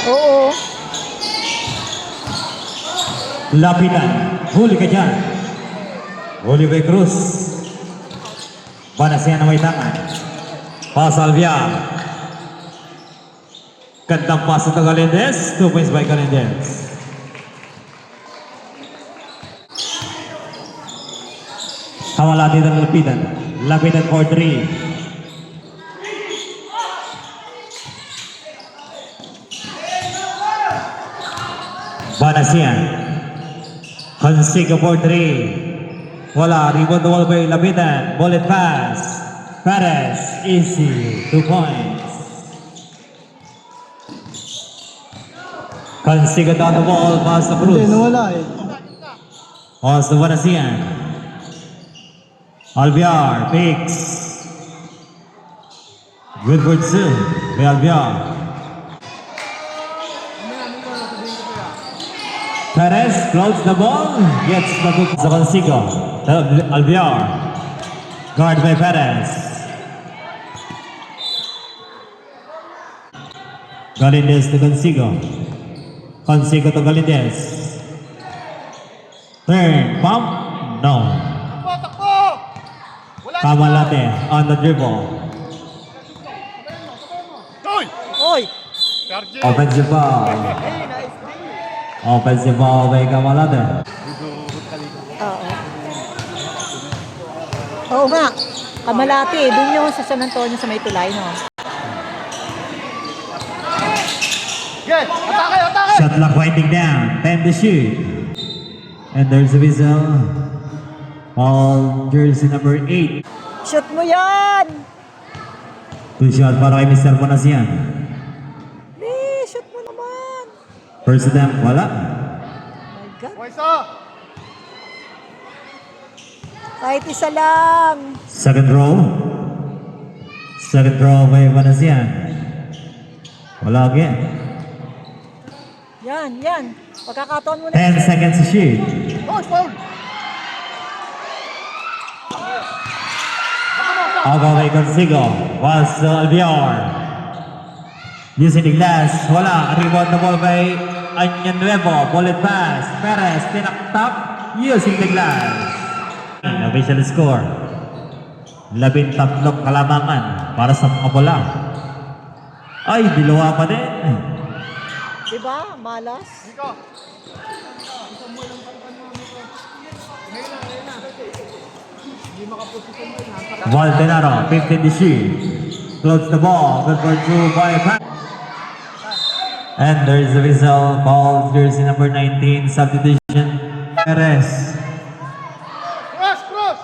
Oo. Lapitan. Huli ka dyan. Oliver Cruz. Banasiyan na may tangan. Pasalvia. Gandang pasa to Galindez. 2 points by Galindez. Hawalati ng Lapitan. Lapitan for 3. Banasiyan. Hansiga for 3. Wala. Rebound the wall by Lapitan. Bullet pass. Perez. Easy. 2 points. Hansiga down the wall. Pass to Cruz. Hindi, nawala eh. Pass to Banasiyan. Alviar. Picks. Good for 2 by Alviar. Perez floats the ball, gets the book sa Consigo. Alviar. Guard by Perez. Galindez to Consigo. Consigo to Galindez. Turn, pump, no. Takbo! Kamalate on the dribble. Toy! Oy! Offensive ball. Offensive ball by Kamalate. Oo. Oo nga. Kamalati. Doon yung sa San Antonio sa may tulay, no? Yes! Atake! Atake! Shot clock winding down. 10 to shoot. And there's a whistle. All jersey number 8. Shoot mo yan! 2 shot para kay Mr. Banasiyan. Shoot mo naman! First attempt, wala. My God. Pwesa! Kahit isa lang. Second row. Second row by Banasiyan. Wala again. Yan. Pagkakataon mo na. 10 seconds to shoot. Oh, foul! Agaw by Consigo. Was Alviar. Using the glass. Wala. Rebound the ball by Anya Nuevo. Bullet pass. Perez. Tinaktak. Using the glass. Official score. 13 kalamangan para sa mga bola. Ay, dilawa pa din. Diba? Malas. Ikaw! Valdenaro, 15 to shoot. Floats the ball. Good for 2 by pass. And there's the whistle. Ball jersey number 19. Substitution. Perez. Cross! Cross!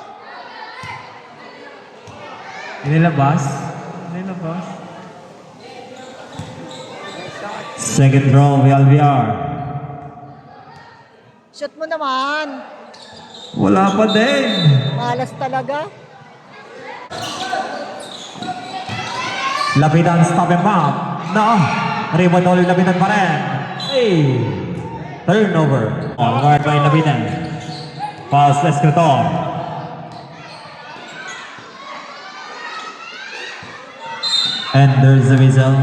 Inilabas. Second row, VLVR. Shoot mo naman. Wala pa din. Malas talaga. Lapitan, stop and pump. No. Rebound ulit, Lapitan pa rin. Hey. Turnover. Guard by Lapitan. Pass to Escritor. And there's the whistle.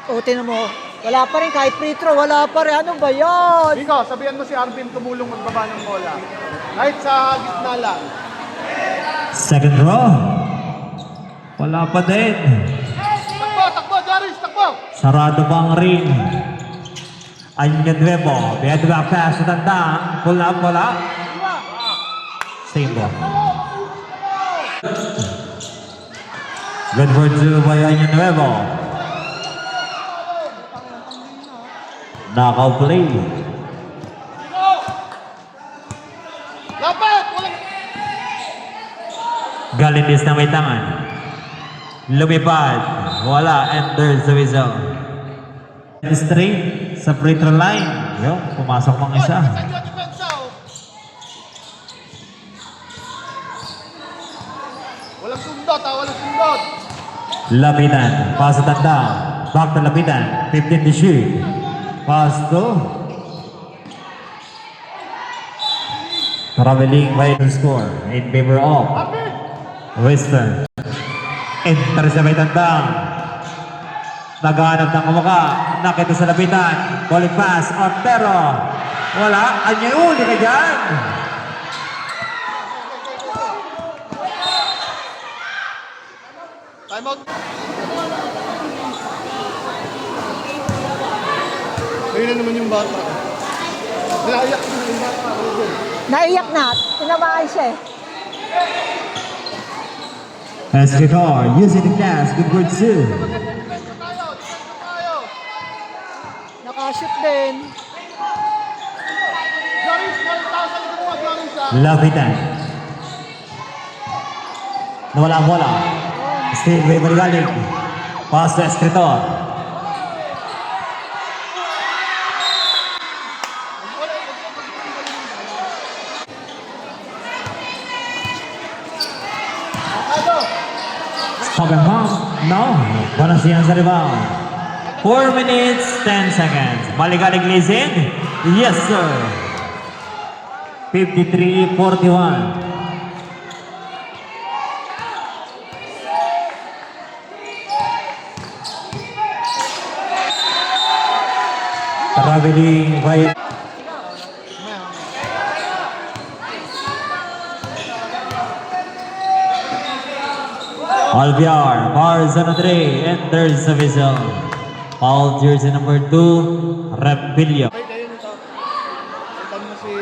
O, tinan mo. Wala pa rin. Kahit free throw, wala pa rin. Ano ba yan? Ikaw, sabihan mo si Arvin tumulong magbaba ng bola. Kahit sa gitna lang. Second row. Wala pa din. Takbo! Takbo! Jaris! Takbo! Sarado pa ang ring. Anya Nuevo. Behind the back pass sa tanda. Pull up, wala. Same ball. Good for 2 by Anya Nuevo. Knockout play. Lapit! Walang... Galindez na may tangan. Lumipad. Wala. And there's the whistle. Straight sa free throw line. Yo, pumasok pang isa. Walang sundot ha, walang sundot. Lapitan. Pass at tanda. Back to Lapitan. 15 to shoot. Pass to traveling by the score in favor of Western. Enter sa may tandang. Naghahanap ng kumaka. Nakita sa lapitan. Ball pass. Otero. Wala. Anya uli ka dyan. Time out. Ayun na naman yung bata. Naiyak na yung bata. Naiyak na. Tinamaan siya eh. Escobar using the glass. Good word too. Nakashoot din. Joris, nalitaw sa likod mo, Joris, ah. Lapitan. Nawala ang bola. Steve Way Marigaling. Pass to Escritor. Second half. No. Bonasian sa rebound. 4 minutes, 10 seconds. Marigaling Lizin. Yes, sir. 53-41. Traveling by Alviar, Barzano 3, enters the vessel. Foul jersey number 2, Rebellion. Ay, kayo nito. Itan mo si...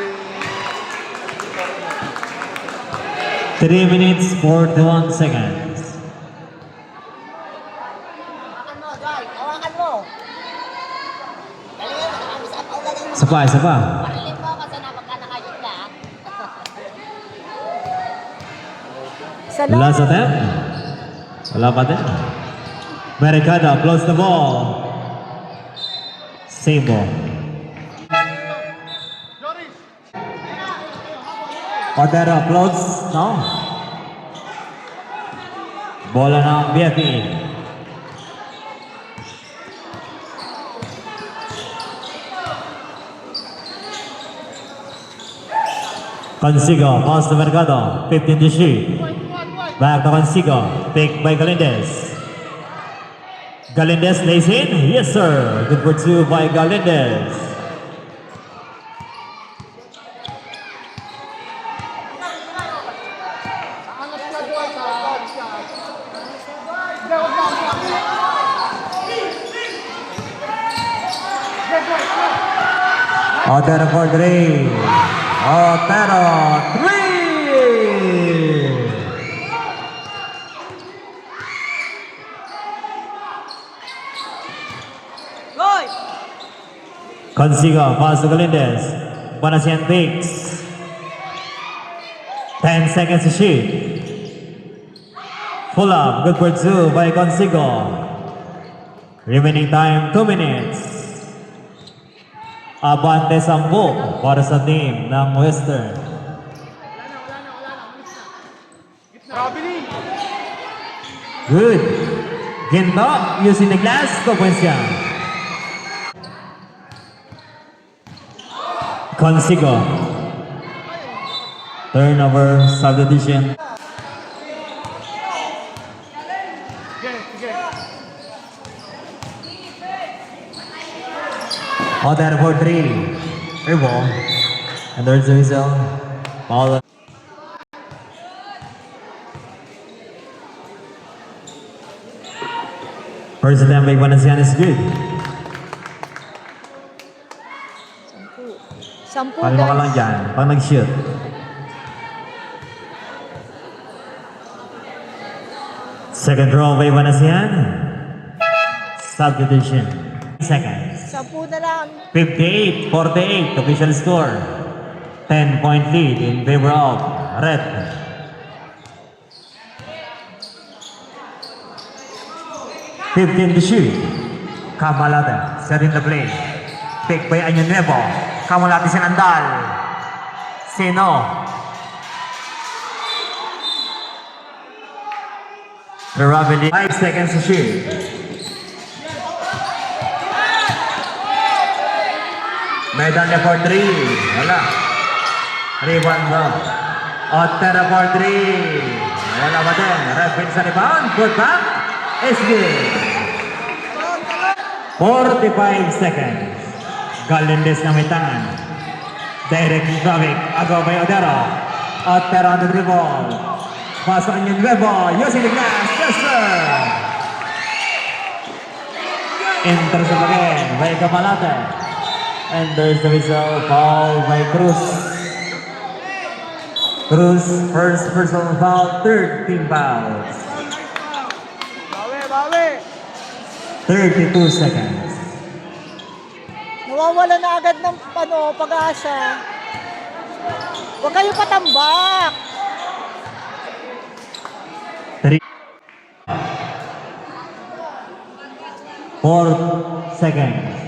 3 minutes, 41 seconds. Hawakan mo, Joy. Hawakan mo. Isa pa, isa pa. Parilin mo kasi na pagka nakayot na. Last attempt. Wala pa din. Mercado, close the ball. Same ball. Joris! Otero, close. No. Bola ng BFE. Consigo, pass to Mercado, 15 to shoot. Back to Consigo, pick by Galindez. Galindez lays in, yes sir. Good for 2 by Galindez. Otero for 3. Otero, 3! Joy! Consigo, pass to Galindez. Bonasian picks. 10 seconds to shoot. Pull up, good for 2 by Consigo. Remaining time, 2 minutes. Abante 10 para sa team ng Western. Traveling! Good. Ginto, using the glass, 2 points yan. Consigo. Turnover, subdivision. Sige, sige. Otero for 3. Air ball. And there's the whistle. Foul. First attempt by Bonasian is good. 10 Palma ka lang guys. dyan, pag nag-shoot. Second row by Bonasian. Subdivision. Seconds. 10 na lang. 58-48 official score. 10-point lead in favor of Red. Fifteen to shoot. Kamalata setting the play. Pick by Año Nuevo. Kamalati Sinandal. Sino? Ravili. 5 seconds to shoot. Medalya for 3. Wala. Rebound bro. Otero for 3. Wala ba din? Referee sa rebound. Good back. Is good. 45 seconds. Galindes na mitan. Direct traffic. Agaw by Odero. Otero on the dribble. Pasok ang Nuevo. Using the glass. Yes, sir. Intercept again by Camalate. And there's the whistle. Foul by Cruz. Cruz, first personal foul, third team fouls. Bawi! 32 seconds. Nawawala na agad ng pag-asa. Huwag kayo patambak. 4 seconds.